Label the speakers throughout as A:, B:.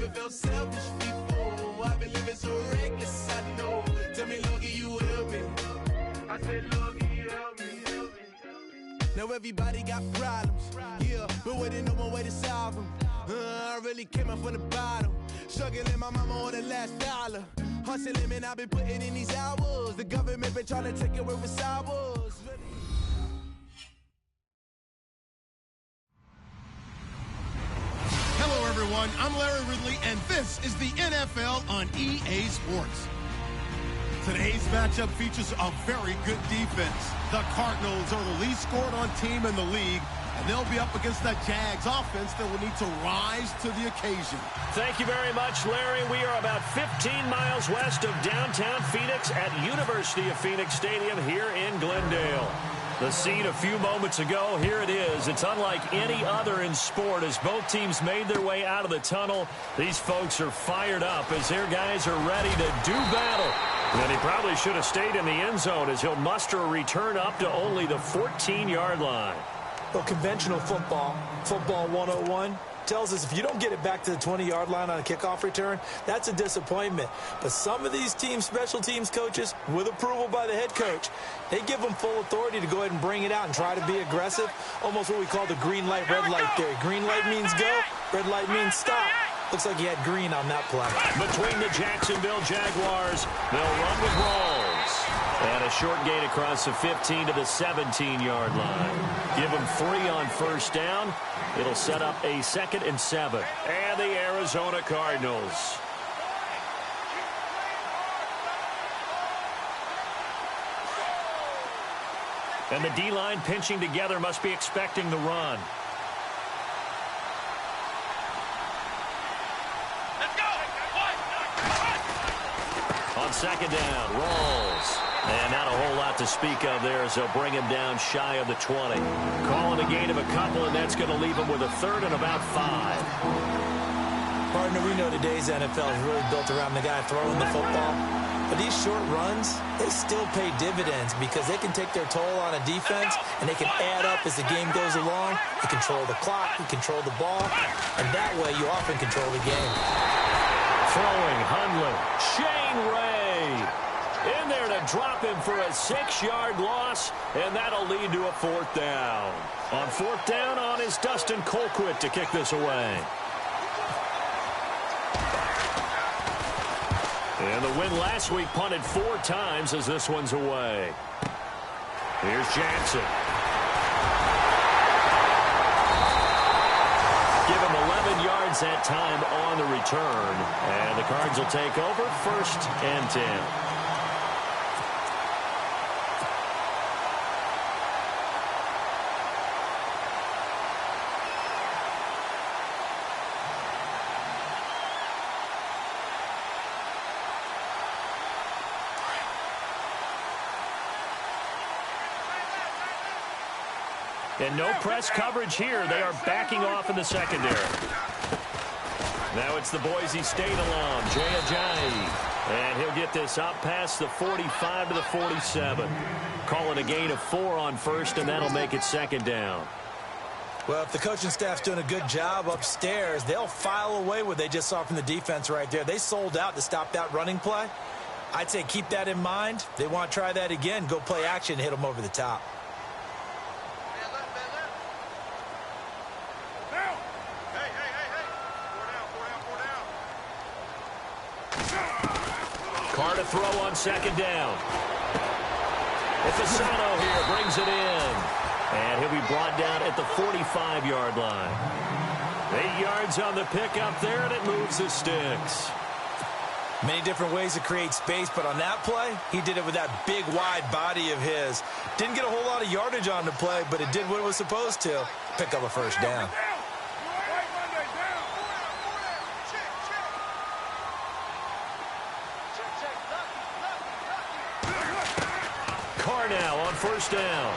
A: never felt selfish before. I've been living so reckless, I know. Tell me, Lord, can you help me? I said, Lord, can you help me? Now everybody got problems, yeah, but waiting no more way to solve them. I really came up from the bottom, struggling my mama on the last dollar. Hustling, man, I've been putting in these hours. The government been trying to take away with sours.
B: Hello, everyone. I'm Larry Ridley, and this is the NFL on EA Sports. Today's matchup features a very good defense. The Cardinals are the least scored-on team in the league, and they'll be up against the Jags offense that will need to rise to the occasion.
C: Thank you very much, Larry. We are about 15 miles west of downtown Phoenix at University of Phoenix Stadium here in Glendale. The scene a few moments ago, here it is. It's unlike any other in sport as both teams made their way out of the tunnel. These folks are fired up as their guys are ready to do battle. And he probably should have stayed in the end zone as he'll muster a return up to only the 14-yard line.
D: Well, conventional football 101, tells us if you don't get it back to the 20-yard line on a kickoff return, that's a disappointment. But some of these teams, special teams coaches, with approval by the head coach, they give them full authority to go ahead and bring it out and try to be aggressive, almost what we call the green light, red light theory. Green light means go, red light means stop. Looks like he had green on that play.
C: Between the Jacksonville Jaguars, they'll run with Rawls. And a short gain across the 15 to the 17-yard line. Give them 3 on first down. It'll set up a 2nd and 7. And the Arizona Cardinals. And the D-line pinching together must be expecting the run. On 2nd down, Rawls. And not a whole lot to speak of there as they'll bring him down shy of the 20. Calling a gain of a couple, and that's going to leave him with a 3rd and about 5.
D: Partner, we know today's NFL is really built around the guy throwing the football. But these short runs, they still pay dividends because they can take their toll on a defense, and they can add up as the game goes along. You control the clock, you control the ball, and that way you often control the game.
C: Throwing, Hundley, Shane Ray. In there to drop him for a 6-yard loss, and that'll lead to a 4th down. On 4th down on is Dustin Colquitt to kick this away. And the win last week punted 4 times as this one's away. Here's Jansen. Give him 11 yards that time on the return. And the Cards will take over 1st and 10. And no press coverage here. They are backing off in the secondary. Now it's the Boise State alum, Jay Ajayi. And he'll get this up past the 45 to the 47. Calling a gain of 4 on first, and that'll make it 2nd down.
D: Well, if the coaching staff's doing a good job upstairs, they'll file away what they just saw from the defense right there. They sold out to stop that running play. I'd say keep that in mind. They want to try that again. Go play action, hit them over the top.
C: Carr to throw on 2nd down. Fasano here brings it in. And he'll be brought down at the 45-yard line. 8 yards on the pickup there, and it moves the sticks.
D: Many different ways to create space, but on that play, he did it with that big, wide body of his. Didn't get a whole lot of yardage on the play, but it did what it was supposed to. Pick up a first down.
C: Carr now on first down.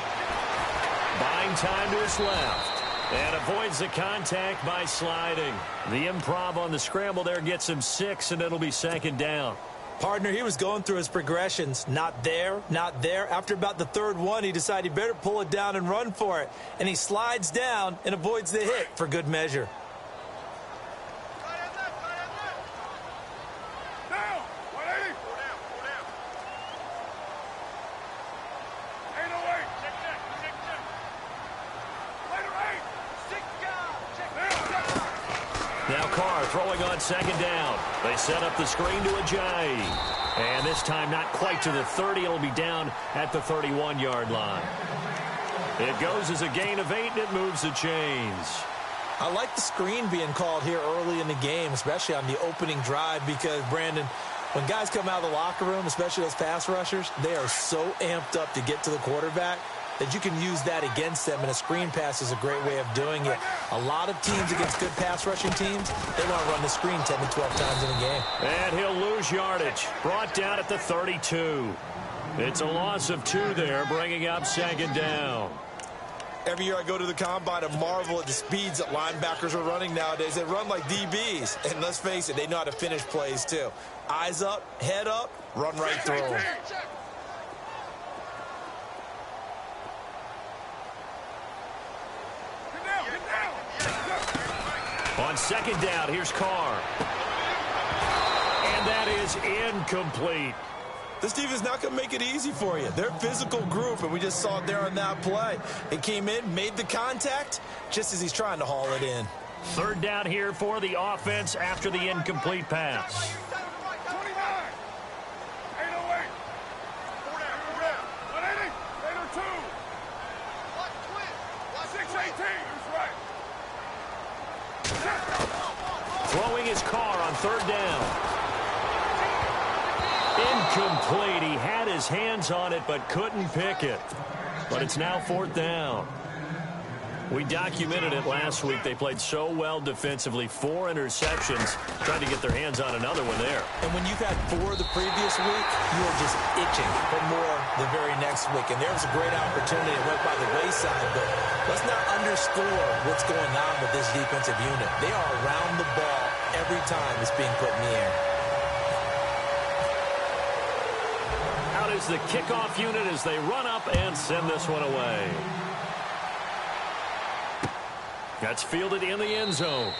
C: Buying time to his left. And avoids the contact by sliding. The improv on the scramble there gets him 6, and it'll be 2nd down.
D: Partner, he was going through his progressions. Not there, not there. After about the 3rd one, he decided he better pull it down and run for it. And he slides down and avoids the hit for good measure.
C: Now Carr throwing on second down. They set up the screen to Ajayi. And this time not quite to the 30. It'll be down at the 31-yard line. It goes as a gain of 8, and it moves the chains.
D: I like the screen being called here early in the game, especially on the opening drive, because, Brandon, when guys come out of the locker room, especially those pass rushers, they are so amped up to get to the quarterback that you can use that against them, and a screen pass is a great way of doing it. A lot of teams against good pass rushing teams, they want to run the screen 10 to 12 times in a game.
C: And he'll lose yardage. Brought down at the 32. It's a loss of 2 there, bringing up second down.
D: Every year I go to the combine and marvel at the speeds that linebackers are running nowadays. They run like DBs. And let's face it, they know how to finish plays too. Eyes up, head up, run right through them.
C: On second down, here's Carr. And that is incomplete.
D: This defense is not going to make it easy for you. They're a physical group, and we just saw it there on that play. It came in, made the contact, just as he's trying to haul it in.
C: Third down here for the offense after the incomplete pass. Throwing his Carr on third down. Incomplete. He had his hands on it but couldn't pick it. But it's now fourth down. We documented it last week. They played so well defensively. 4 interceptions. Trying to get their hands on another one there.
D: And when you've had 4 the previous week, you are just itching for more the very next week. And there was a great opportunity. It went by the wayside. But let's not underscore what's going on with this defensive unit. They are around the ball every time it's being put in the air.
C: Out is the kickoff unit as they run up and send this one away. That's fielded in the end zone.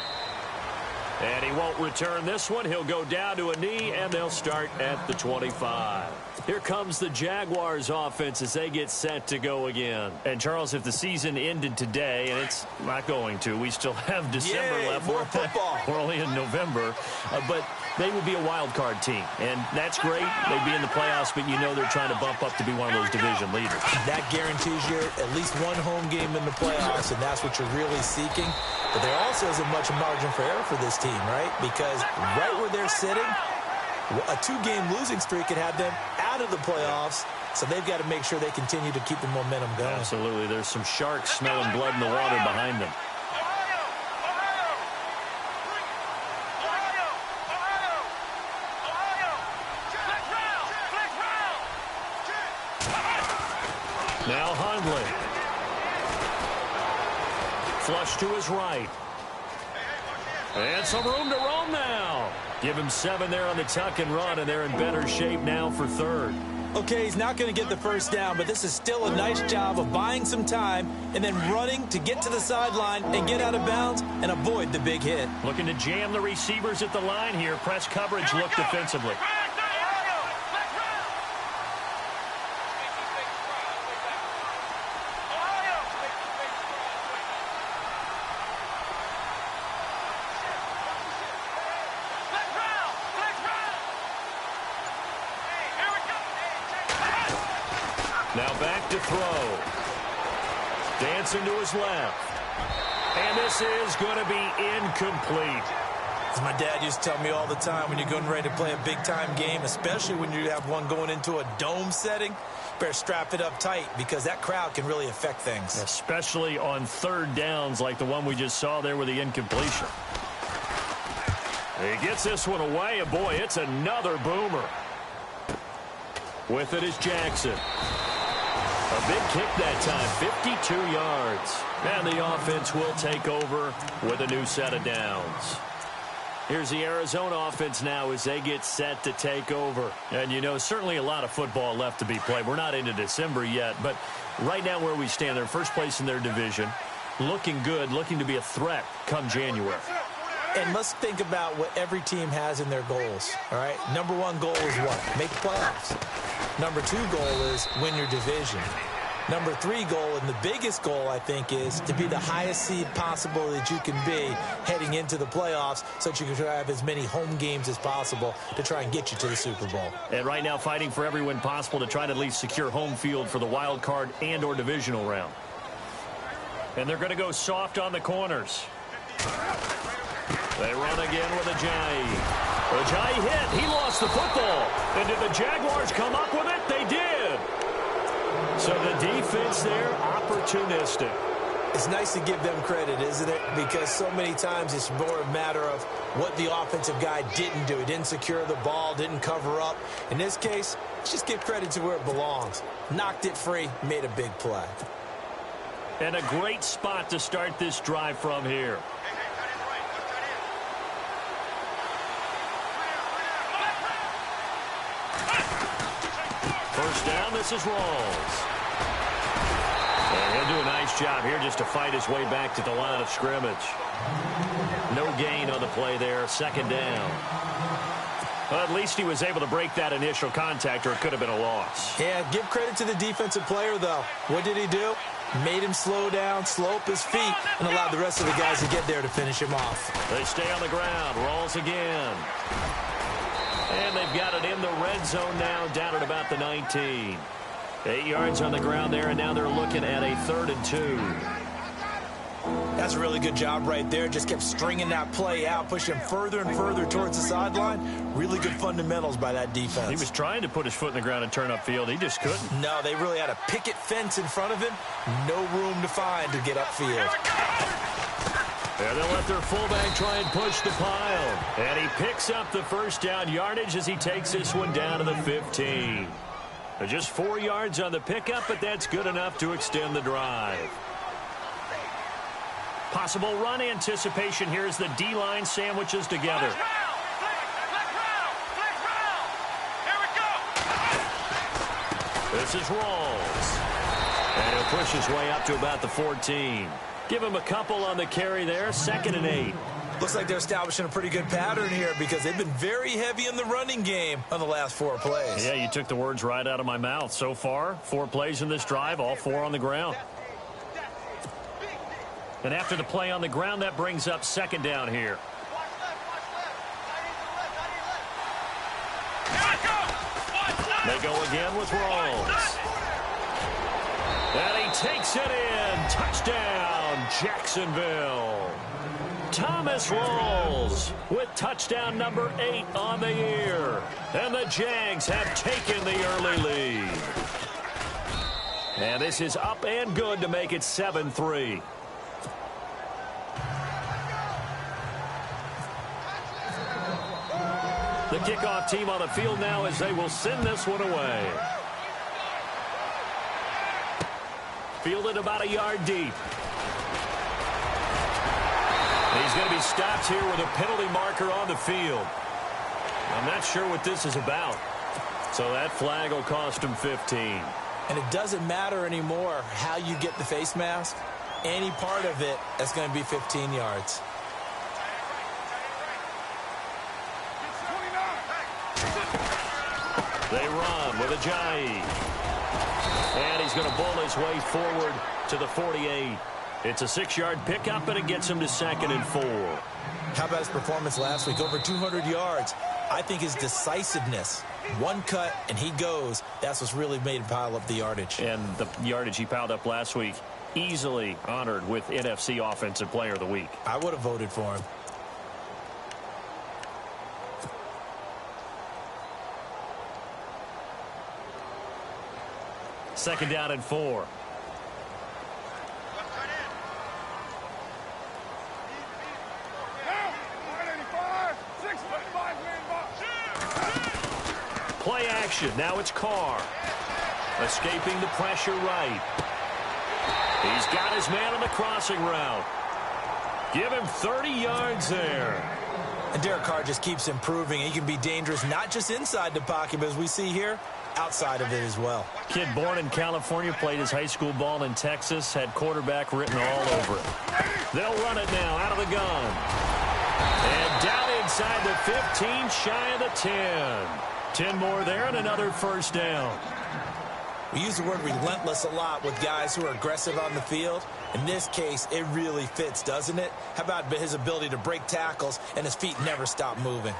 C: And he won't return this one. He'll go down to a knee, and they'll start at the 25. Here comes the Jaguars offense as they get set to go again. And, Charles, if the season ended today, and it's not going to, we still have December left.
D: More football.
C: We're only in November. But they would be a wild card team. And that's great. They'd be in the playoffs, but you know they're trying to bump up to be one of those division leaders.
D: That guarantees you at least one home game in the playoffs, and that's what you're really seeking. But there also isn't much margin for error for this team, right? Because right where they're sitting, a 2-game losing streak could have them out of the playoffs, so they've got to make sure they continue to keep the momentum going.
C: Absolutely. There's some sharks smelling blood in the water behind them. Now Hundley. Flush to his right. And some room to roam now. Give him 7 there on the tuck and run, and they're in better shape now for third.
D: Okay, he's not going to get the first down, but this is still a nice job of buying some time and then running to get to the sideline and get out of bounds and avoid the big hit.
C: Looking to jam the receivers at the line here. Press coverage, look defensively. Now back to throw. Dancing to his left. And this is going to be incomplete.
D: As my dad used to tell me all the time, when you're getting ready to play a big-time game, especially when you have one going into a dome setting, better strap it up tight because that crowd can really affect things.
C: Especially on third downs like the one we just saw there with the incompletion. He gets this one away, and boy, it's another boomer. With it is Jackson. A big kick that time, 52 yards. And the offense will take over with a new set of downs. Here's the Arizona offense now as they get set to take over. And, you know, certainly a lot of football left to be played. We're not into December yet, but right now where we stand, they're first place in their division. Looking good, looking to be a threat come January.
D: And let's think about what every team has in their goals, all right? Number 1 goal is what? Make the playoffs. Number 2 goal is win your division. Number 3 goal, and the biggest goal, I think, is to be the highest seed possible that you can be heading into the playoffs so that you can try to have as many home games as possible to try and get you to the Super Bowl.
C: And right now fighting for every win possible to try to at least secure home field for the wild card and or divisional round. And they're going to go soft on the corners. They run again with Ajayi. Ajayi hit. He lost the football. And did the Jaguars come up with it? They did. So the defense there, opportunistic.
D: It's nice to give them credit, isn't it? Because so many times it's more a matter of what the offensive guy didn't do. He didn't secure the ball, didn't cover up. In this case, let's just give credit to where it belongs. Knocked it free, made a big play.
C: And a great spot to start this drive from here. First down, this is Rawls. And he'll do a nice job here just to fight his way back to the line of scrimmage. No gain on the play there, second down. Well, at least he was able to break that initial contact, or it could have been a loss.
D: Yeah, give credit to the defensive player, though. What did he do? Made him slow down, slow up his feet, and allowed the rest of the guys to get there to finish him off.
C: They stay on the ground. Rawls again. And they've got it in the red zone now, down at about the 19. 8 yards on the ground there, and now they're looking at a 3rd and 2.
D: That's a really good job right there. Just kept stringing that play out, pushing him further and further towards the sideline. Really good fundamentals by that defense.
C: He was trying to put his foot in the ground and turn upfield. He just couldn't.
D: No, they really had a picket fence in front of him. No room to find to get upfield.
C: And they'll let their fullback try and push the pile. And he picks up the first down yardage as he takes this one down to the 15. Just 4 yards on the pickup, but that's good enough to extend the drive. Possible run anticipation here as the D-line sandwiches together. This is Rawls. And he'll push his way up to about the 14. Give him a couple on the carry there, 2nd and 8.
D: Looks like they're establishing a pretty good pattern here because they've been very heavy in the running game on the last 4 plays.
C: Yeah, you took the words right out of my mouth. So far, 4 plays in this drive, all 4 on the ground. And after the play on the ground, that brings up 2nd down here. They go again with Rawls. And he takes it in. Touchdown, Jacksonville. Thomas Rawls with touchdown number 8 on the year. And the Jags have taken the early lead. And this is up and good to make it 7-3. The kickoff team on the field now as they will send this one away. Fielded about a yard deep. He's going to be stopped here with a penalty marker on the field. I'm not sure what this is about. So that flag will cost him 15.
D: And it doesn't matter anymore how you get the face mask. Any part of it, that's going to be 15 yards.
C: They run with Ajayi. And he's going to bowl his way forward to the 48. It's a 6-yard pickup, and it gets him to 2nd and 4.
D: How about his performance last week? Over 200 yards. I think his decisiveness, one cut, and he goes. That's what's really made him pile up the yardage.
C: And the yardage he piled up last week, easily honored with NFC Offensive Player of the Week.
D: I would have voted for him.
C: Second down and 4. Play action. Now it's Carr. Escaping the pressure right. He's got his man on the crossing route. Give him 30 yards there.
D: And Derek Carr just keeps improving. He can be dangerous not just inside the pocket, but as we see here, outside of it as well.
C: Kid born in California, played his high school ball in Texas, had quarterback written all over it. They'll run it now out of the gun. And down inside the 15, shy of the 10. 10 more there and another first down.
D: We use the word relentless a lot with guys who are aggressive on the field. In this case, it really fits, doesn't it? How about his ability to break tackles and his feet never stop moving?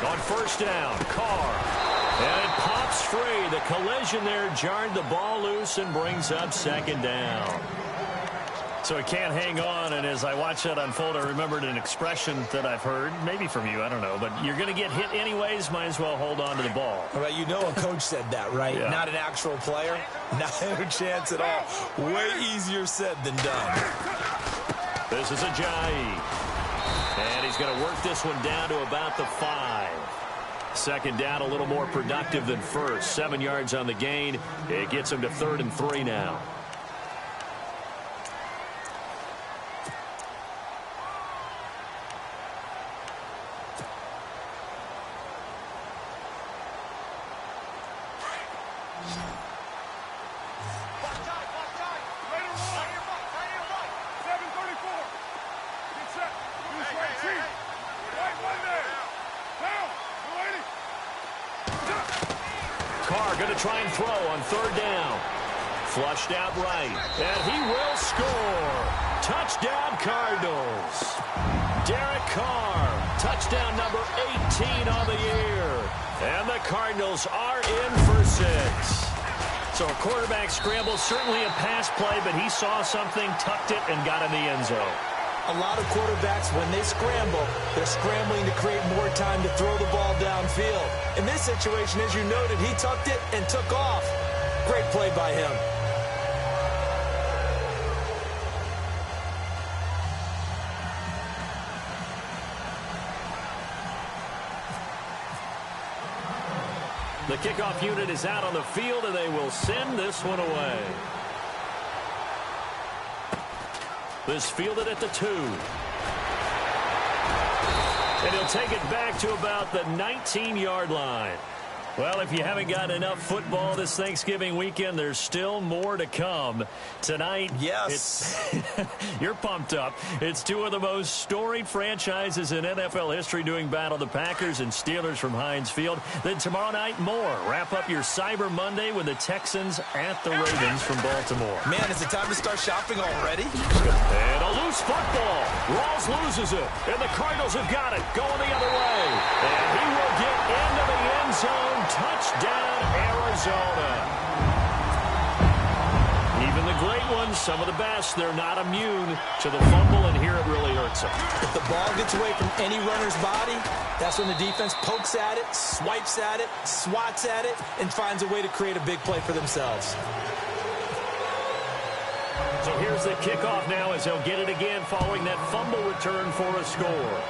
C: On first down, Carr. And it pops free. The collision there jarred the ball loose and brings up second down. So he can't hang on, and as I watched that unfold, I remembered an expression that I've heard, maybe from you, I don't know, but you're going to get hit anyways, might as well hold on to the ball.
D: Well, you know a coach said that, right?
C: Yeah.
D: Not an actual player. Not a chance at all. Way easier said than done.
C: This is Ajayi. And he's going to work this one down to about the 5. Second down, a little more productive than first. 7 yards on the gain. It gets him to 3rd and 3 now. Carr going to try and throw on 3rd down. Flushed out right. And he will score. Touchdown Cardinals. Derek Carr. Touchdown number 18 on the year. And the Cardinals are in for 6. So a quarterback scramble, certainly a pass play, but he saw something, tucked it, and got in the end zone.
D: A lot of quarterbacks, when they scramble, they're scrambling to create more time to throw the ball downfield. In this situation, as you noted, he tucked it and took off. Great play by him.
C: The kickoff unit is out on the field, and they will send this one away. This fielded at the 2. And he'll take it back to about the 19-yard line. Well, if you haven't got enough football this Thanksgiving weekend, there's still more to come. Tonight,
D: yes,
C: you're pumped up. It's 2 of the most storied franchises in NFL history doing battle, the Packers and Steelers from Heinz Field. Then tomorrow night, more. Wrap up your Cyber Monday with the Texans at the Ravens from Baltimore.
D: Man, is it time to start shopping already?
C: And a loose football. Rawls loses it. And the Cardinals have got it. Going the other way. And he will get into the end zone. Touchdown, Arizona. Even the great ones, some of the best, they're not immune to the fumble, and here it really hurts them.
D: If the ball gets away from any runner's body, that's when the defense pokes at it, swipes at it, swats at it, and finds a way to create a big play for themselves.
C: So here's the kickoff now as they'll get it again following that fumble return for a score.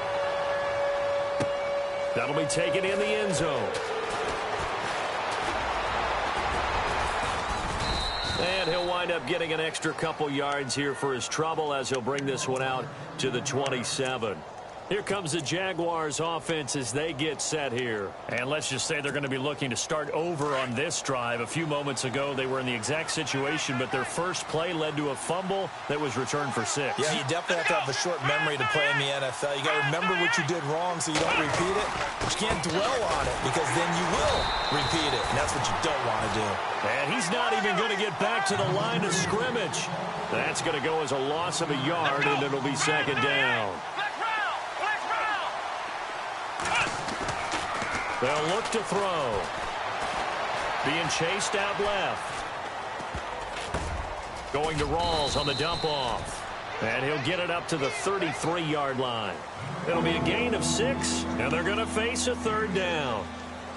C: That'll be taken in the end zone. And he'll wind up getting an extra couple yards here for his trouble as he'll bring this one out to the 27. Here comes the Jaguars offense as they get set here. And let's just say they're going to be looking to start over on this drive. A few moments ago, they were in the exact situation, but their first play led to a fumble that was returned for 6.
D: Yeah, you definitely have to have a short memory to play in the NFL. You got to remember what you did wrong so you don't repeat it. But you can't dwell on it because then you will repeat it, and that's what you don't want to do.
C: And he's not even going to get back to the line of scrimmage. That's going to go as a loss of a yard, and it'll be second down. They'll look to throw. Being chased out left. Going to Rawls on the dump off. And he'll get it up to the 33-yard line. It'll be a gain of 6, and they're going to face a 3rd down.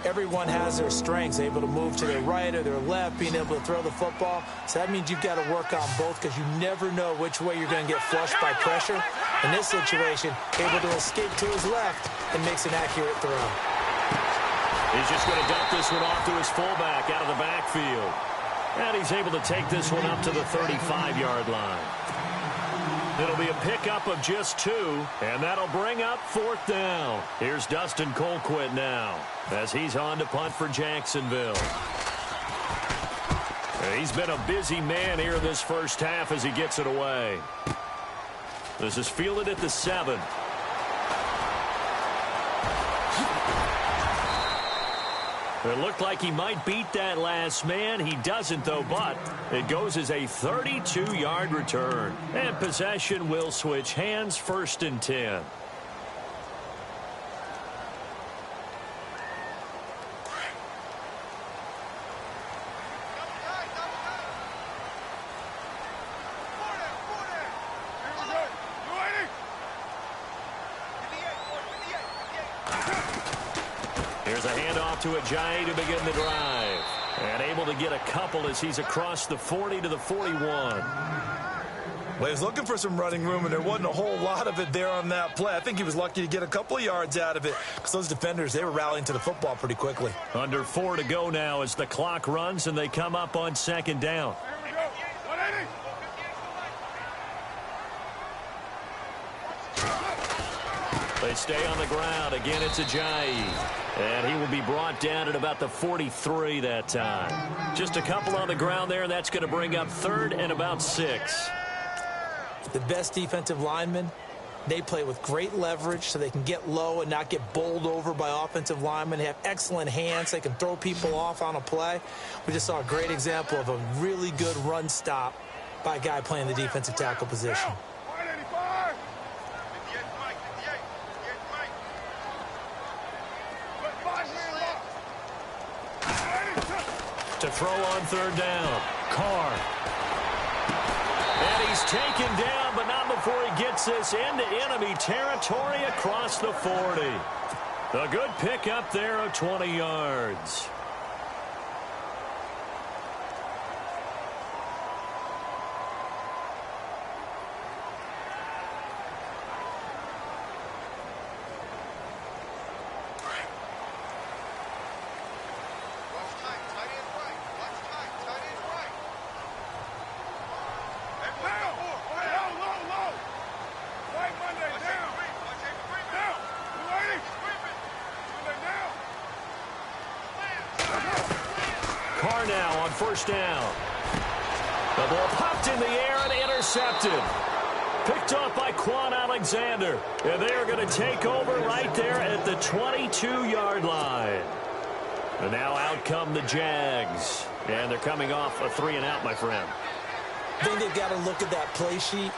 D: Everyone has their strengths, able to move to their right or their left, being able to throw the football. So that means you've got to work on both because you never know which way you're going to get flushed by pressure. In this situation, able to escape to his left and makes an accurate throw.
C: He's just going to dump this one off to his fullback out of the backfield. And he's able to take this one up to the 35-yard line. It'll be a pickup of just 2, and that'll bring up 4th down. Here's Dustin Colquitt now as he's on to punt for Jacksonville. He's been a busy man here in this first half as he gets it away. This is fielded at the 7. It looked like he might beat that last man. He doesn't, though, but it goes as a 32-yard return. And possession will switch hands, 1st and 10. Here's a handoff to Ajayi to begin the drive. And able to get a couple as he's across the 40 to the 41.
D: Well, he was looking for some running room, and there wasn't a whole lot of it there on that play. I think he was lucky to get a couple of yards out of it because those defenders, they were rallying to the football pretty quickly.
C: Under 4 to go now as the clock runs and they come up on 2nd down. They stay on the ground. Again, it's Ajayi. And he will be brought down at about the 43 that time. Just a couple on the ground there, and that's going to bring up 3rd and about 6.
D: The best defensive linemen, they play with great leverage so they can get low and not get bowled over by offensive linemen. They have excellent hands. They can throw people off on a play. We just saw a great example of a really good run stop by a guy playing the defensive tackle position.
C: To throw on 3rd down. Carr. And he's taken down, but not before he gets this into enemy territory across the 40. A good pickup there of 20 yards. Carr now on 1st down. The ball popped in the air and intercepted. Picked off by Quan Alexander. And they are going to take over right there at the 22-yard line. And now out come the Jags. And they're coming off a 3-and-out, my friend.
D: I think they've got to look at that play sheet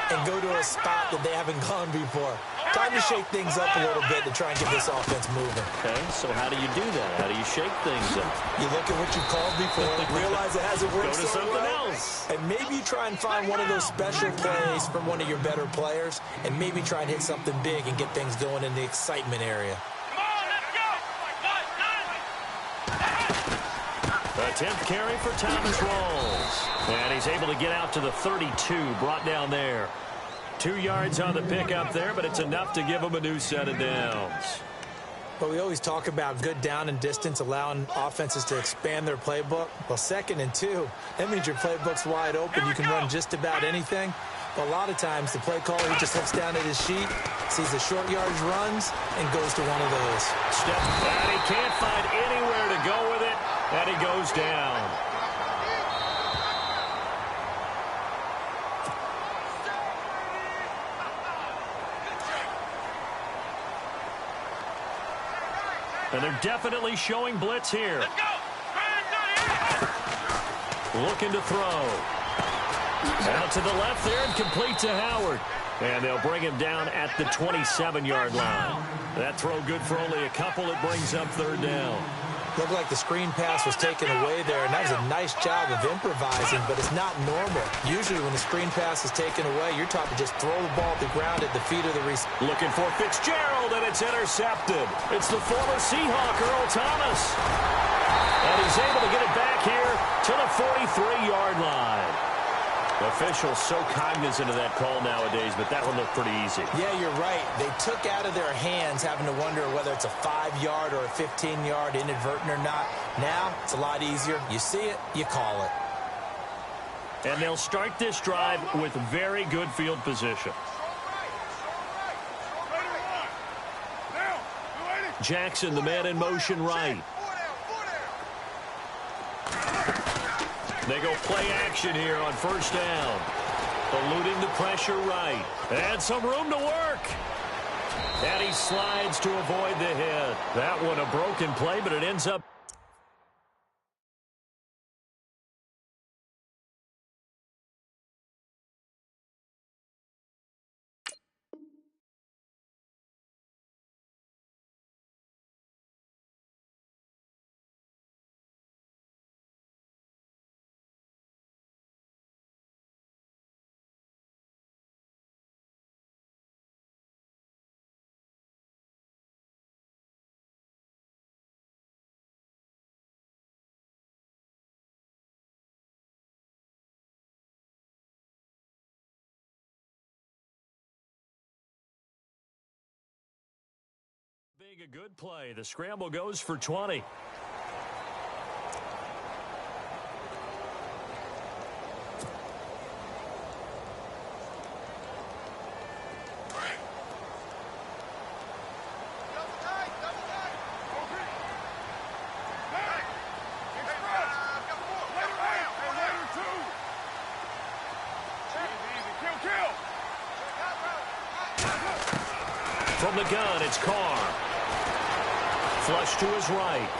D: and go to a spot that they haven't gone before. Time to shake things up a little bit to try and get this offense moving.
C: Okay, so how do you do that? How do you shake things up?
D: You look at what you've called before, realize it hasn't worked
C: Go to
D: so
C: something
D: well,
C: else.
D: and maybe try and find one of those special plays from one of your better players, and maybe try and hit something big and get things going in the excitement area.
C: A 10th carry for Thomas Rawls. And he's able to get out to the 32, brought down there. 2 yards on the pickup there, but it's enough to give him a new set of downs.
D: But we always talk about good down and distance, allowing offenses to expand their playbook. Well, 2nd and 2, that means your playbook's wide open. You can run just about anything. But a lot of times, the play caller, he just looks down at his sheet, sees the short yardage runs, and goes to one of those.
C: Step back. He can't find anywhere to go with it, and he goes down. And they're definitely showing blitz here. Let's go. Looking to throw. Out to the left there and complete to Howard. And they'll bring him down at the 27-yard line. That throw good for only a couple. It brings up 3rd down.
D: Looked like the screen pass was taken away there, and that was a nice job of improvising, but it's not normal. Usually when the screen pass is taken away, you're taught to just throw the ball at the ground at the feet of the receiver.
C: Looking for Fitzgerald, and it's intercepted. It's the former Seahawk, Earl Thomas. And he's able to get it back here to the 43-yard line. Officials so cognizant of that call nowadays, but that one looked pretty easy.
D: Yeah, you're right. They took out of their hands having to wonder whether it's a 5-yard or a 15-yard, inadvertent or not. Now, it's a lot easier. You see it, you call it.
C: And they'll start this drive with very good field position. Jackson, the man in motion right. They go play action here on 1st down. Eluding the pressure right. And some room to work. And he slides to avoid the hit. That one a broken play, but it ends up. being a good play. The scramble goes for 20. From the gun, it's Carr. Flush to his right.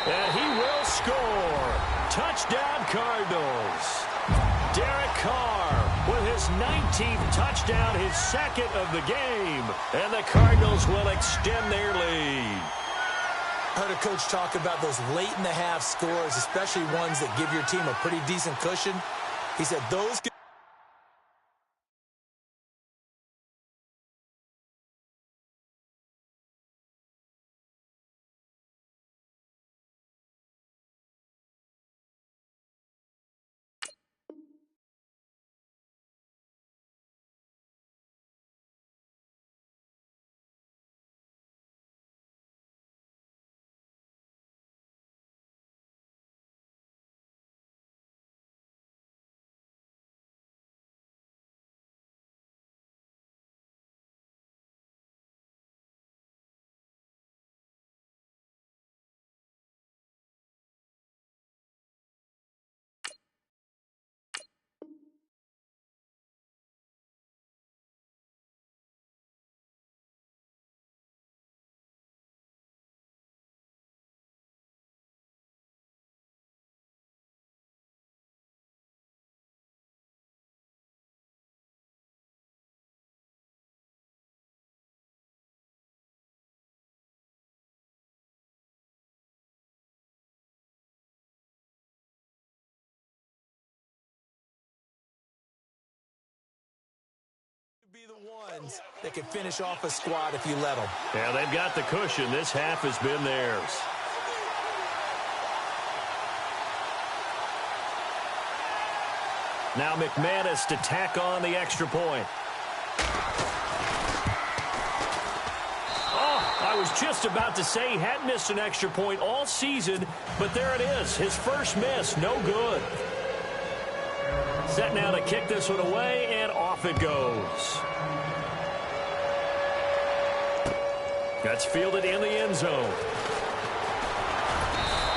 C: And he will score. Touchdown, Cardinals. Derek Carr with his 19th touchdown, his second of the game. And the Cardinals will extend their lead.
D: I heard a coach talk about those late-in-the-half scores, especially ones that give your team a pretty decent cushion. He said those could be the ones that can finish off a squad if you let them.
C: Yeah, they've got the cushion. This half has been theirs. Now McManus to tack on the extra point. Oh, I was just about to say he hadn't missed an extra point all season, but there it is. His first miss, no good. Set now to kick this one away, and off it goes. That's fielded in the end zone.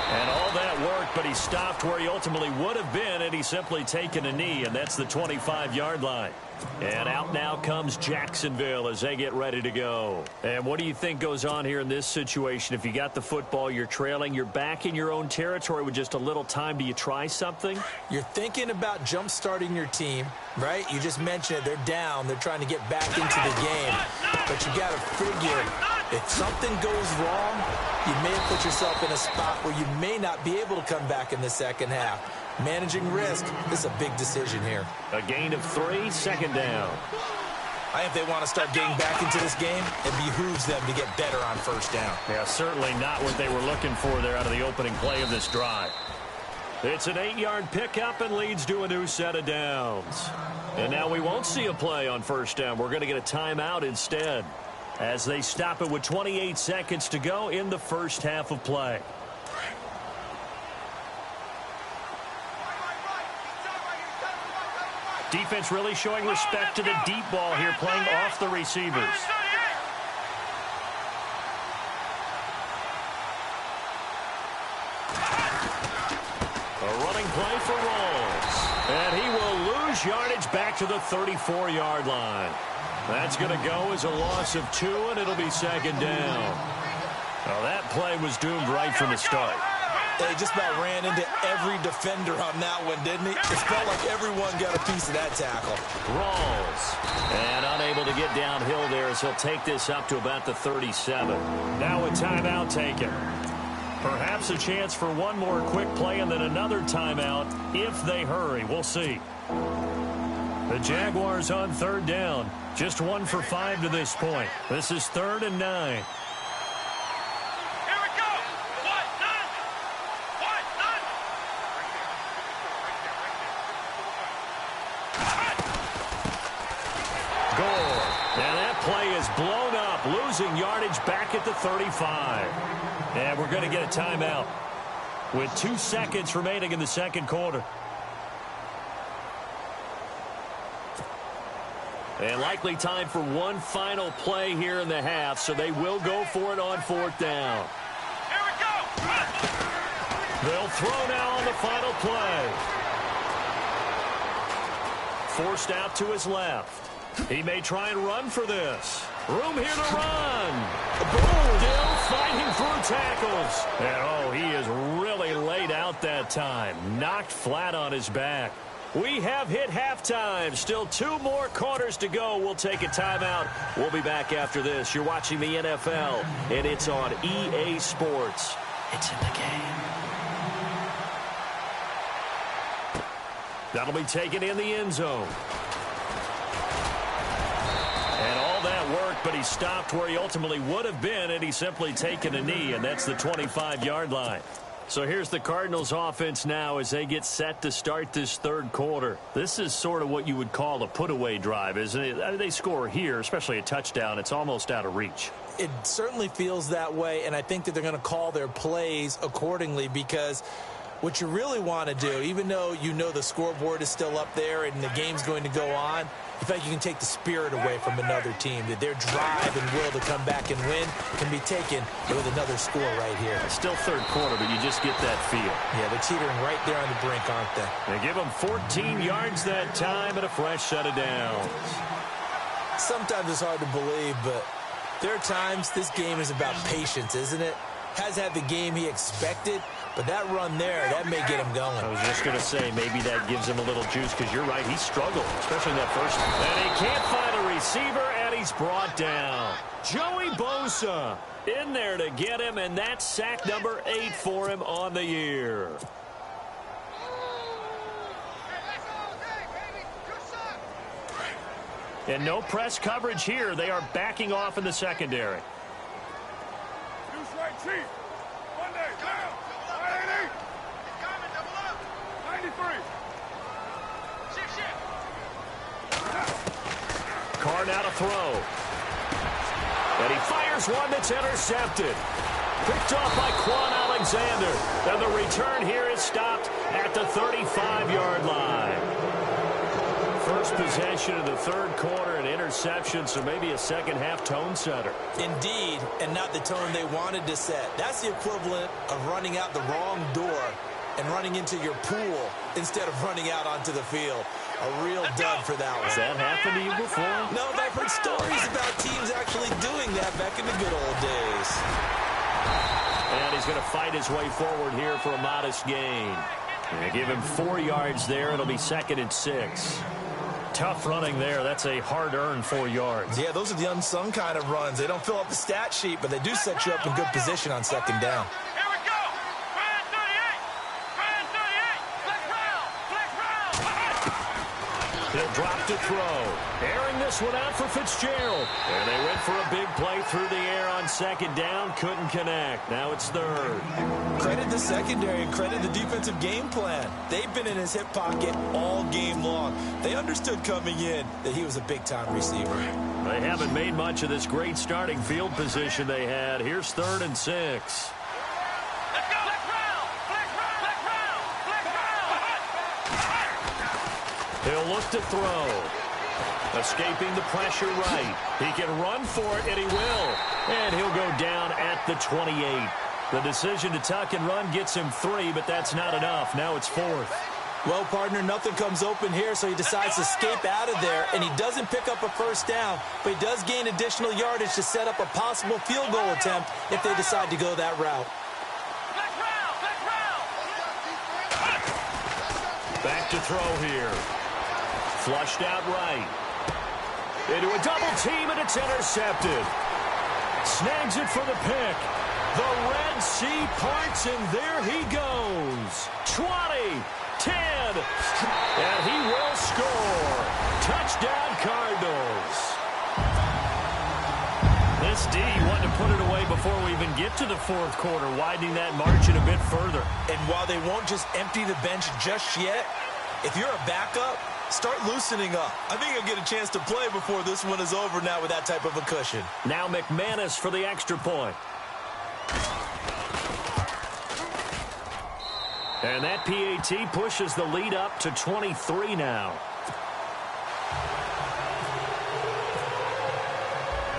C: And all that worked, but he stopped where he ultimately would have been, and he's simply taken a knee, and that's the 25-yard line. And out now comes Jacksonville as they get ready to go. And what do you think goes on here in this situation? If you got the football, you're trailing, you're back in your own territory with just a little time. Do you try something?
D: You're thinking about jump-starting your team, right? You just mentioned it. They're down. They're trying to get back into the game. But you got to figure, if something goes wrong, you may have put yourself in a spot where you may not be able to come back in the second half. Managing risk, this is a big decision here.
C: A gain of 3, second down.
D: I think they want to start getting back into this game. It behooves them to get better on first down.
C: Yeah, certainly not what they were looking for there out of the opening play of this drive. It's an 8-yard pickup and leads to a new set of downs. And now we won't see a play on first down. We're going to get a timeout instead as they stop it with 28 seconds to go in the first half of play. Defense really showing respect to the deep ball here, playing off the receivers. A running play for Rawls. And he will lose yardage back to the 34-yard line. That's going to go as a loss of 2, and it'll be second down. Well, that play was doomed right from the start.
D: They just about ran into every defender on that one, didn't he? It felt like everyone got a piece of that tackle.
C: Rawls. And unable to get downhill there as he'll take this up to about the 37. Now a timeout taken. Perhaps a chance for one more quick play and then another timeout if they hurry. We'll see. The Jaguars on third down. Just 1 for 5 to this point. This is 3rd and 9. losing yardage back at the 35. And we're going to get a timeout with 2 seconds remaining in the second quarter. And likely time for one final play here in the half, so they will go for it on 4th down.
A: Here we go!
C: They'll throw now on the final play. Forced out to his left. He may try and run for this. Room here to run. Still fighting through tackles. And, he is really laid out that time. Knocked flat on his back. We have hit halftime. Still 2 more quarters to go. We'll take a timeout. We'll be back after this. You're watching the NFL, and it's on EA Sports. It's in the game. That'll be taken in the end zone. And all that worked, but he stopped where he ultimately would have been, and he's simply taken a knee, and that's the 25-yard line. So here's the Cardinals offense now as they get set to start this third quarter. This is sort of what you would call a put-away drive, isn't it? I mean, they score here, especially a touchdown. It's almost out of reach.
D: It certainly feels that way, and I think that they're going to call their plays accordingly because what you really want to do, even though you know the scoreboard is still up there and the game's going to go on, you feel like you can take the spirit away from another team, that their drive and will to come back and win can be taken with another score right here.
C: It's still third quarter, but you just get that feel.
D: Yeah, they're teetering right there on the brink, aren't they?
C: They give them 14 yards that time and a fresh set of downs.
D: Sometimes it's hard to believe, but there are times this game is about patience, isn't it? Has had the game he expected, but that run there, that may get him going.
C: I was just going to say, maybe that gives him a little juice, because you're right, he struggled, especially in that first one. And he can't find a receiver, and he's brought down. Joey Bosa in there to get him, and that's sack number 8 for him on the year. And no press coverage here. They are backing off in the secondary. Carr now to throw. And he fires one that's intercepted. Picked off by Quan Alexander. And the return here is stopped at the 35-yard line. First possession of the third quarter, an interception, so maybe a second-half tone setter.
D: Indeed, and not the tone they wanted to set. That's the equivalent of running out the wrong door and running into your pool instead of running out onto the field. A real dud for that one.
C: Has that happened to you before?
D: No, but I've heard stories about teams actually doing that back in the good old days.
C: And he's going to fight his way forward here for a modest gain. They give him 4 yards there. It'll be 2nd and 6. Tough running there. That's a hard-earned 4 yards.
D: Yeah, those are the unsung kind of runs. They don't fill up the stat sheet, but they do set you up in good position on 2nd down.
A: Here we go! Brand 38! Brand 38! Flex round! Flex round!
C: He'll drop to throw. Airing this one out for Fitzgerald. And they went for a big play through the air on 2nd down. Couldn't connect. Now it's 3rd.
D: Credit the secondary and credit the defensive game plan. They've been in his hip pocket all game long. They understood coming in that he was a big-time receiver.
C: They haven't made much of this great starting field position they had. Here's 3rd and 6.
A: Let's go! Flex round! Flex round! Flex round! Flex round!
C: He'll look to throw. Escaping the pressure right. He can run for it, and he will. And he'll go down at the 28. The decision to tuck and run gets him 3, but that's not enough. Now it's 4th.
D: Well, partner, nothing comes open here, so he decides to escape out of there, and he doesn't pick up a first down, but he does gain additional yardage to set up a possible field goal attempt if they decide to go that route.
C: Back to throw here. Flushed out right. Into a double team, and it's intercepted. Snags it for the pick. The Red Sea parts, and there he goes. 20, 10, and he will score. Touchdown, Cardinals. This D wanted to put it away before we even get to the 4th quarter, widening that margin a bit further.
D: And while they won't just empty the bench just yet, if you're a backup, Start loosening up. I think he'll get a chance to play before this one is over now with that type of a cushion.
C: Now McManus for the extra point. And that PAT pushes the lead up to 23 now.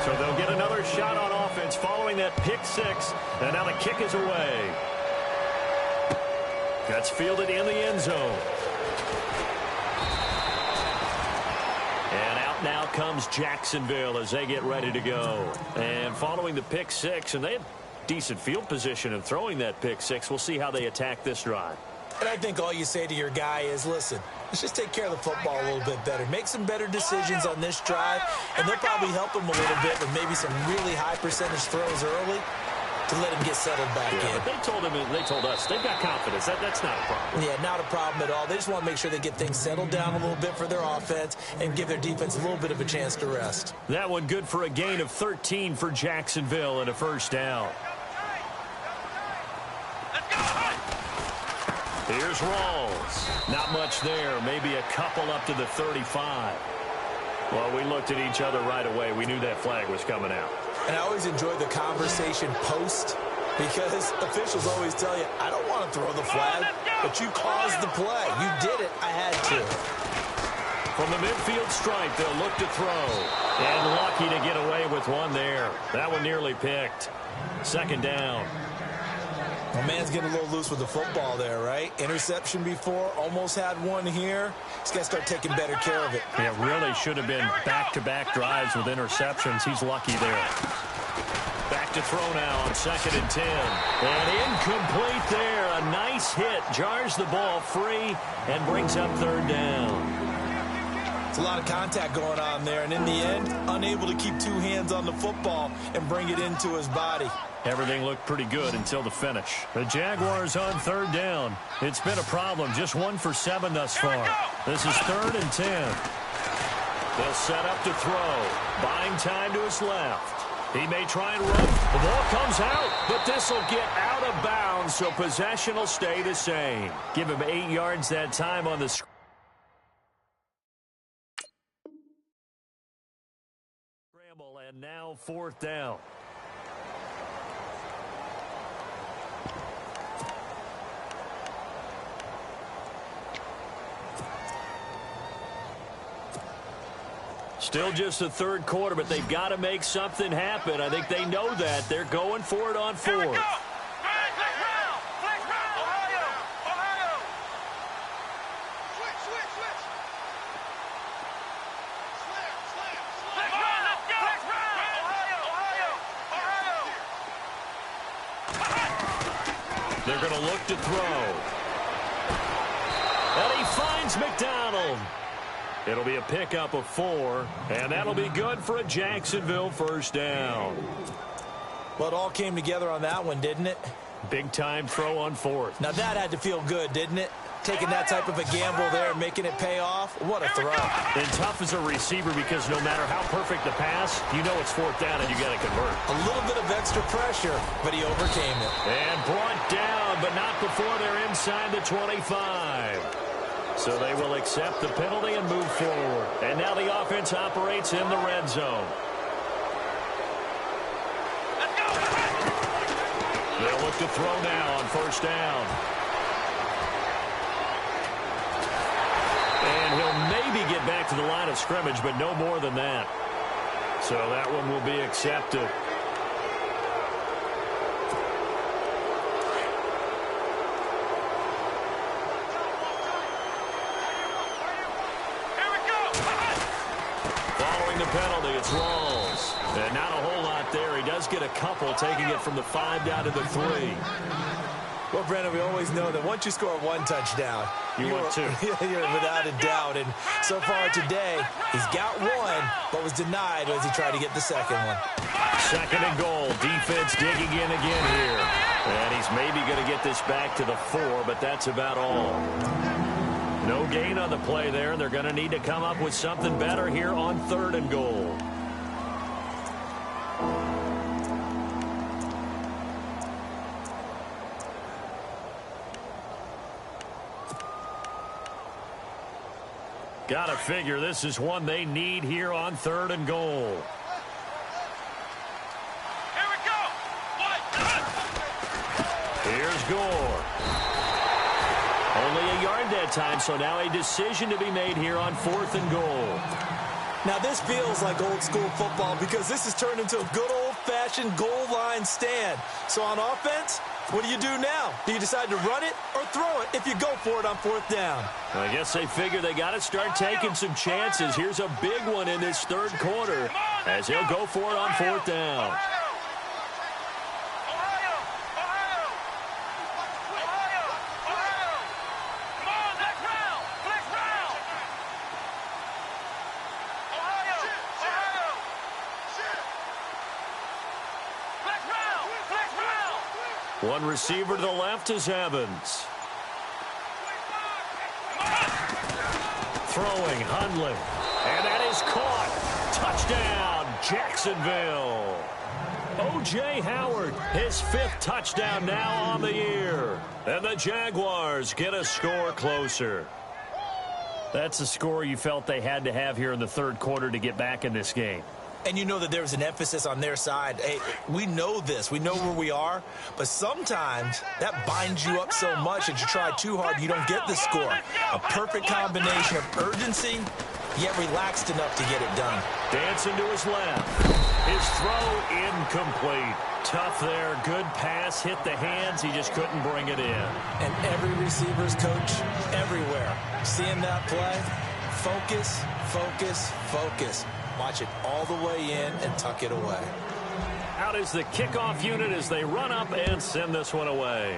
C: So they'll get another shot on offense following that pick six. And now the kick is away. That's fielded in the end zone. And out now comes Jacksonville as they get ready to go. And following the pick six, and they had decent field position in throwing that pick six. We'll see how they attack this drive.
D: And I think all you say to your guy is, listen, let's just take care of the football a little bit better. Make some better decisions on this drive, and they'll probably help him a little bit with maybe some really high percentage throws early to let him get settled back in.
C: But they told us they've got confidence. That's not a problem.
D: Yeah, not a problem at all. They just want to make sure they get things settled down a little bit for their offense and give their defense a little bit of a chance to rest.
C: That one good for a gain of 13 for Jacksonville and a first down. Here's Rawls. Not much there. Maybe a couple up to the 35. Well, we looked at each other right away. We knew that flag was coming out.
D: And I always enjoy the conversation post because officials always tell you, I don't want to throw the flag, but you caused the play. You did it. I had to.
C: From the midfield stripe, they'll look to throw. And lucky to get away with one there. That one nearly picked. Second down.
D: My man's getting a little loose with the football there, right? Interception before, almost had one here. He's got to start taking better care of it.
C: Yeah, really should have been back-to-back drives with interceptions. He's lucky there. Back to throw now on 2nd and 10. And incomplete there. A nice hit. Jars the ball free and brings up 3rd down.
D: It's a lot of contact going on there. And in the end, unable to keep 2 hands on the football and bring it into his body.
C: Everything looked pretty good until the finish. The Jaguars on 3rd down. It's been a problem. Just 1 for 7 thus far. This is 3rd and 10. They'll set up to throw. Buying time to his left. He may try and run. The ball comes out, but this will get out of bounds, so possession will stay the same. Give him 8 yards that time on the screen. Scramble, and now 4th down. Still just the 3rd quarter, but they've got to make something happen. I think they know that. They're going for it on 4th. They're going to look to throw. And he finds McDonald. It'll be a pickup of 4, and that'll be good for a Jacksonville first down.
D: Well, it all came together on that one, didn't it?
C: Big-time throw on 4th.
D: Now, that had to feel good, didn't it? Taking that type of a gamble there and making it pay off. What a throw.
C: And tough as a receiver because no matter how perfect the pass, you know it's 4th down and you got to convert.
D: A little bit of extra pressure, but he overcame it.
C: And brought down, but not before they're inside the 25. So they will accept the penalty and move forward. And now the offense operates in the red zone. They'll look to throw now on 1st down. And he'll maybe get back to the line of scrimmage, but no more than that. So that one will be accepted. Penalty, it's Rawls. And not a whole lot there. He does get a couple, taking it from the 5 down to the 3.
D: Well, Brandon, we always know that once you score 1 touchdown,
C: you want 2.
D: You're without a doubt. And so far today, he's got 1, but was denied as he tried to get the second one.
C: 2nd and goal. Defense digging in again here. And he's maybe going to get this back to the 4, but that's about all. No gain on the play there, and they're going to need to come up with something better here on 3rd and goal. Gotta figure this is one they need here on 3rd and goal.
A: Here we go.
C: Here's Gore. Only a yard that time, so now a decision to be made here on 4th and goal.
D: Now this feels like old school football because this has turned into a good old-fashioned goal line stand. So on offense, what do you do now? Do you decide to run it or throw it if you go for it on 4th down?
C: I guess they figure they got to start taking some chances. Here's a big one in this 3rd quarter as he'll go for it on 4th down. One receiver to the left is Evans. Throwing, Hundley. And that is caught. Touchdown, Jacksonville. O.J. Howard, his 5th touchdown now on the year. And the Jaguars get a score closer. That's a score you felt they had to have here in the 3rd quarter to get back in this game.
D: And you know that there's an emphasis on their side. Hey, we know this. We know where we are. But sometimes that binds you up so much that you try too hard, you don't get the score. A perfect combination of urgency, yet relaxed enough to get it done.
C: Dancing to his left. His throw incomplete. Tough there. Good pass. Hit the hands. He just couldn't bring it in.
D: And every receiver's coach everywhere. Seeing that play, focus, focus, focus. Watch it all the way in and tuck it away.
C: Out is the kickoff unit as they run up and send this one away.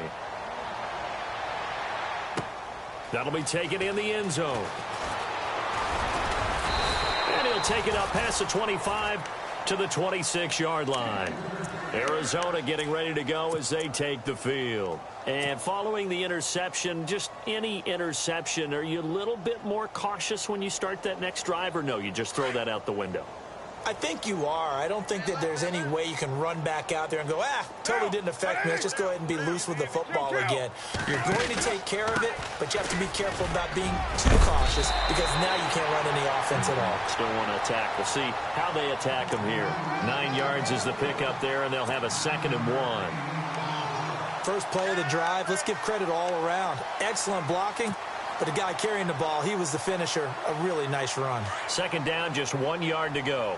C: That'll be taken in the end zone. And he'll take it up past the 25 to the 26-yard line. Arizona getting ready to go as they take the field. And following the interception, just any interception, are you a little bit more cautious when you start that next drive, or no, you just throw that out the window?
D: I think you are. I don't think that there's any way you can run back out there and go, totally didn't affect me. Let's just go ahead and be loose with the football again. You're going to take care of it, but you have to be careful about being too cautious because now you can't run any offense at all.
C: Still want to attack. We'll see how they attack them here. 9 yards is the pickup there, and they'll have a 2nd and 1.
D: First play of the drive, let's give credit all around. Excellent blocking, but the guy carrying the ball, he was the finisher. A really nice run.
C: 2nd down, just 1 yard to go.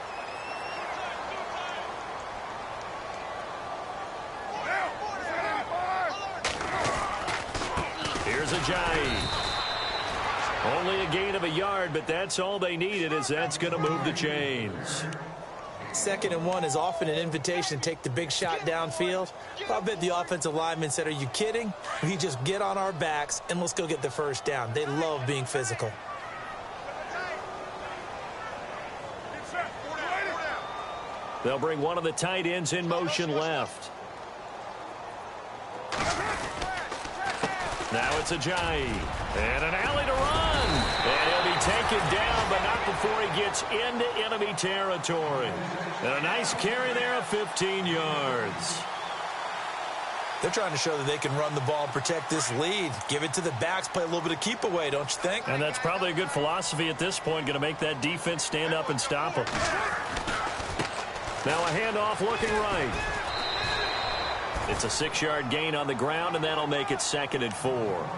C: Here's Ajayi. Only a gain of a yard, but that's all they needed as that's going to move the chains.
D: 2nd and 1 is often an invitation to take the big shot downfield. I bet the offensive lineman said, are you kidding? We just get on our backs and let's go get the 1st down. They love being physical.
C: They'll bring one of the tight ends in motion left. Now it's Ajayi. And an alley to run. And he'll be taken down, but not before he gets into enemy territory. And a nice carry there of 15 yards.
D: They're trying to show that they can run the ball and protect this lead. Give it to the backs, play a little bit of keep away, don't you think?
C: And that's probably a good philosophy at this point, going to make that defense stand up and stop them. Now a handoff looking right. It's a 6-yard gain on the ground, and that'll make it 2nd and 4.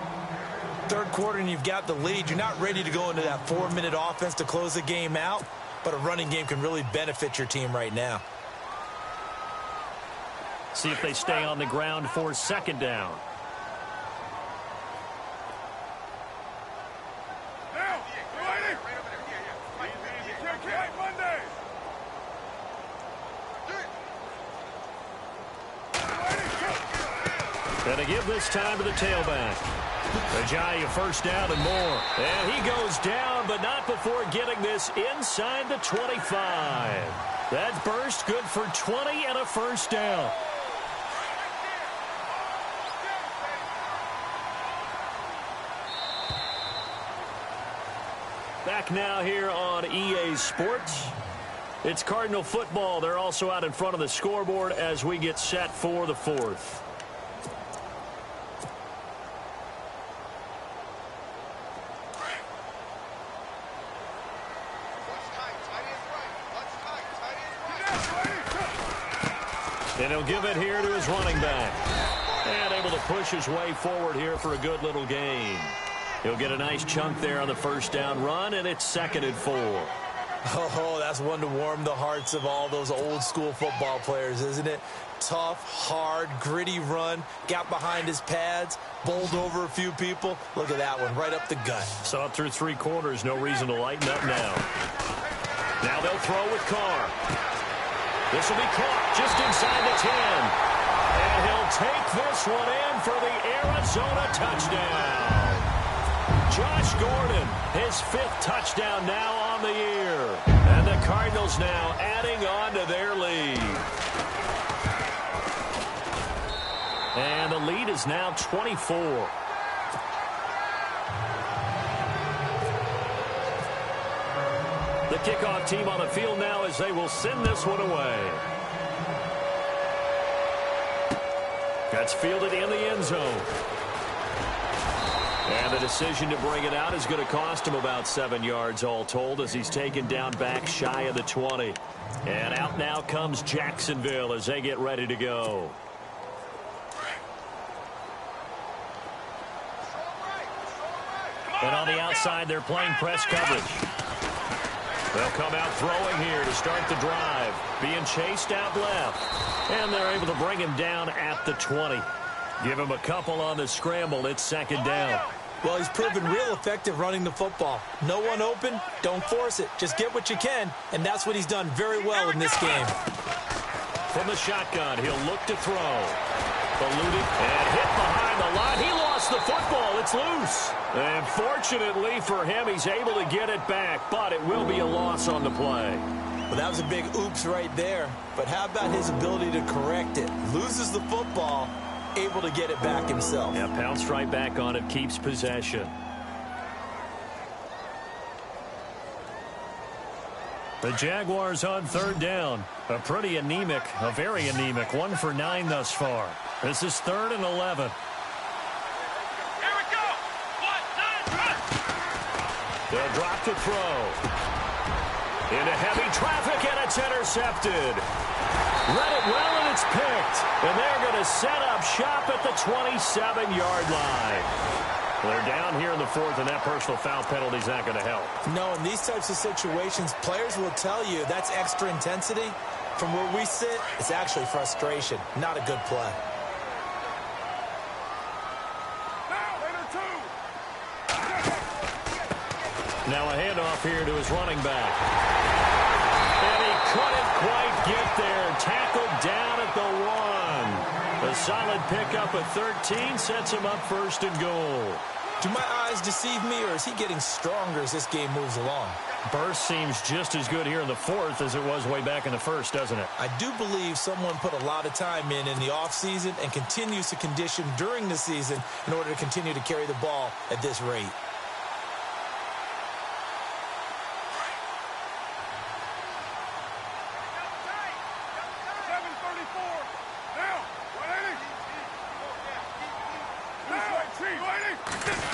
D: 3rd quarter, and you've got the lead. You're not ready to go into that 4-minute offense to close the game out, but a running game can really benefit your team right now.
C: See if they stay on the ground for 2nd down. And to give this time to the tailback. Ajayi, 1st down and more. And he goes down, but not before getting this inside the 25. That burst good for 20 and a 1st down. Back now here on EA Sports. It's Cardinal football. They're also out in front of the scoreboard as we get set for the 4th. And he'll give it here to his running back. And able to push his way forward here for a good little gain. He'll get a nice chunk there on the first down run, and it's 2nd and 4.
D: Oh, that's one to warm the hearts of all those old school football players, isn't it? Tough, hard, gritty run, got behind his pads, bowled over a few people. Look at that one, right up the gut.
C: Saw it through 3 quarters, no reason to lighten up now. Now they'll throw with Carr. This will be caught just inside the 10. And he'll take this one in for the Arizona touchdown. Josh Gordon, his 5th touchdown now on the year. And the Cardinals now adding on to their lead. And the lead is now 24. The kickoff team on the field now as they will send this one away. That's fielded in the end zone. And the decision to bring it out is going to cost him about 7 yards all told as he's taken down back shy of the 20. And out now comes Jacksonville as they get ready to go. And on the outside, they're playing press coverage. They'll come out throwing here to start the drive. Being chased out left. And they're able to bring him down at the 20. Give him a couple on the scramble. It's 2nd down.
D: Well, he's proven real effective running the football. No one open, don't force it. Just get what you can, and that's what he's done very well in this game.
C: From the shotgun, he'll look to throw. Eluded and hit behind the line. He lost the football. It's loose. And fortunately for him, he's able to get it back, but it will be a loss on the play.
D: Well, that was a big oops right there. But how about his ability to correct it? Loses the football, able to get it back himself.
C: Yeah, pounced right back on it, keeps possession. The Jaguars on 3rd down. A pretty anemic, a very anemic 1 for 9 thus far. This is 3rd and 11.
A: Here we go. 1, 9, run.
C: They'll drop to throw. Into heavy traffic, and it's intercepted. Read it well, and it's picked. And they're going to set up shop at the 27-yard line. They're down here in the 4th, and that personal foul penalty is not going to help.
D: No, in these types of situations, players will tell you that's extra intensity. From where we sit, it's actually frustration, not a good play.
C: Now a handoff here to his running back. And he couldn't quite get there. Tackled down at the 1. A solid pickup at 13 sets him up 1st and goal.
D: Do my eyes deceive me, or is he getting stronger as this game moves along?
C: Burst seems just as good here in the 4th as it was way back in the 1st, doesn't it?
D: I do believe someone put a lot of time in the offseason and continues to condition during the season in order to continue to carry the ball at this rate.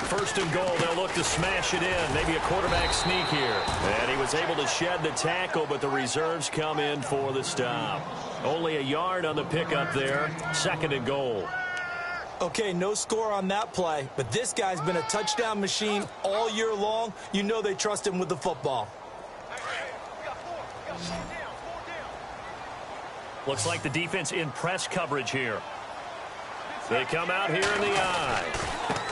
C: First and goal, they'll look to smash it in. Maybe a quarterback sneak here. And he was able to shed the tackle, but the reserves come in for the stop. Only a yard on the pickup there. 2nd and goal.
D: Okay, no score on that play, but this guy's been a touchdown machine all year long. You know they trust him with the football.
C: Looks like the defense in press coverage here. They come out here in the eye.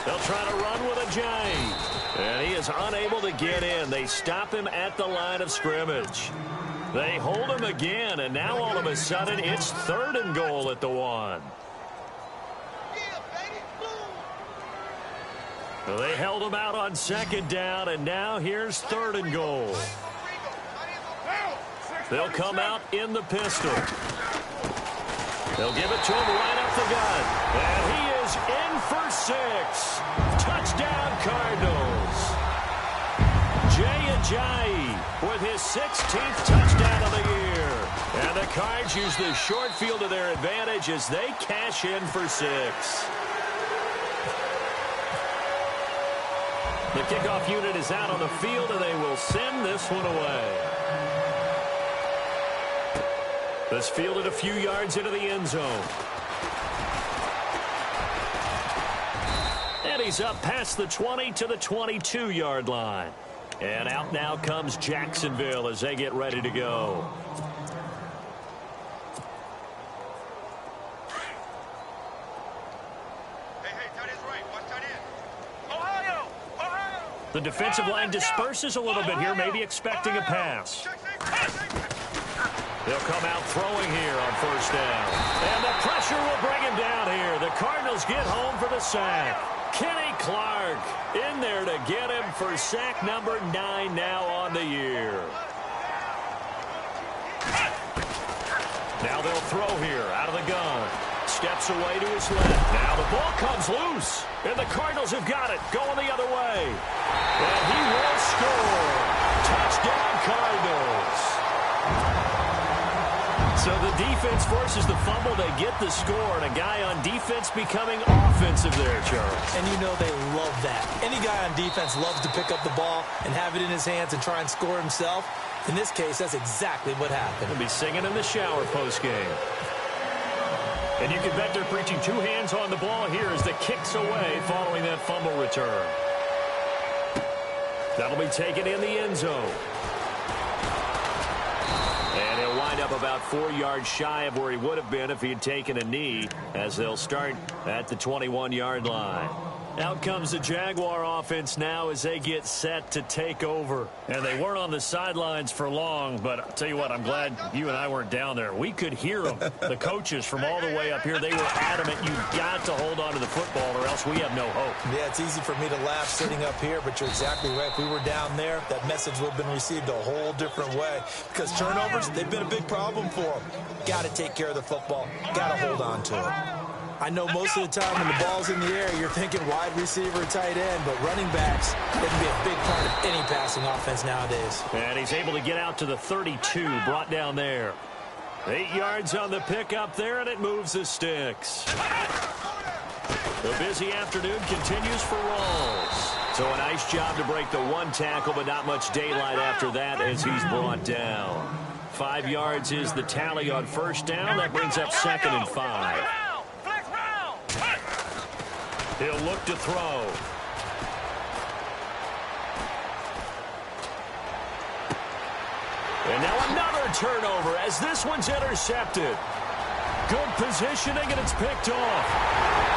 C: They'll try to run with a giant. And he is unable to get in. They stop him at the line of scrimmage. They hold him again, and now all of a sudden it's 3rd and goal at the 1. So they held him out on 2nd down, and now here's 3rd and goal. They'll come out in the pistol. They'll give it to him right up the gut. And he is in for 6. Touchdown, Cardinals. Jay Ajayi with his 16th touchdown of the year. And the Cards use the short field to their advantage as they cash in for 6. The kickoff unit is out on the field, and they will send this one away. This fielded a few yards into the end zone. And he's up past the 20 to the 22-yard line. And out now comes Jacksonville as they get ready to go. The defensive line disperses a little bit here, maybe expecting a pass. They'll come out throwing here on first down. And the pressure will bring him down here. The Cardinals get home for the sack. Kenny Clark in there to get him for sack number 9 now on the year. Now they'll throw here out of the gun. Steps away to his left. Now the ball comes loose. And the Cardinals have got it going the other way. And he will score. Touchdown Cardinals. So the defense forces the fumble. They get the score. And a guy on defense becoming offensive there, Charles.
D: And you know they love that. Any guy on defense loves to pick up the ball and have it in his hands and try and score himself. In this case, that's exactly what happened.
C: He'll be singing in the shower postgame. And you can bet they're preaching 2 hands on the ball here as the kick's away following that fumble return. That'll be taken in the end zone. And he'll wind up about 4 yards shy of where he would have been if he had taken a knee, as they'll start at the 21-yard line. Out comes the Jaguar offense now as they get set to take over. And they weren't on the sidelines for long, but I'll tell you what, I'm glad you and I weren't down there. We could hear them. The coaches from all the way up here, they were adamant, you've got to hold on to the football or else we have no hope.
D: Yeah, it's easy for me to laugh sitting up here, but you're exactly right. If we were down there, that message would have been received a whole different way. Because turnovers, they've been a big problem for them. Got to take care of the football. Got to hold on to it. I know most of the time when the ball's in the air, you're thinking wide receiver, tight end, but running backs, they can be a big part of any passing offense nowadays.
C: And he's able to get out to the 32, brought down there. 8 yards on the pickup there, and it moves the sticks. The busy afternoon continues for Rawls. So a nice job to break the 1 tackle, but not much daylight after that as he's brought down. 5 yards is the tally on first down. That brings up 2nd and 5. He'll look to throw. And now another turnover as this one's intercepted. Good positioning, and it's picked off.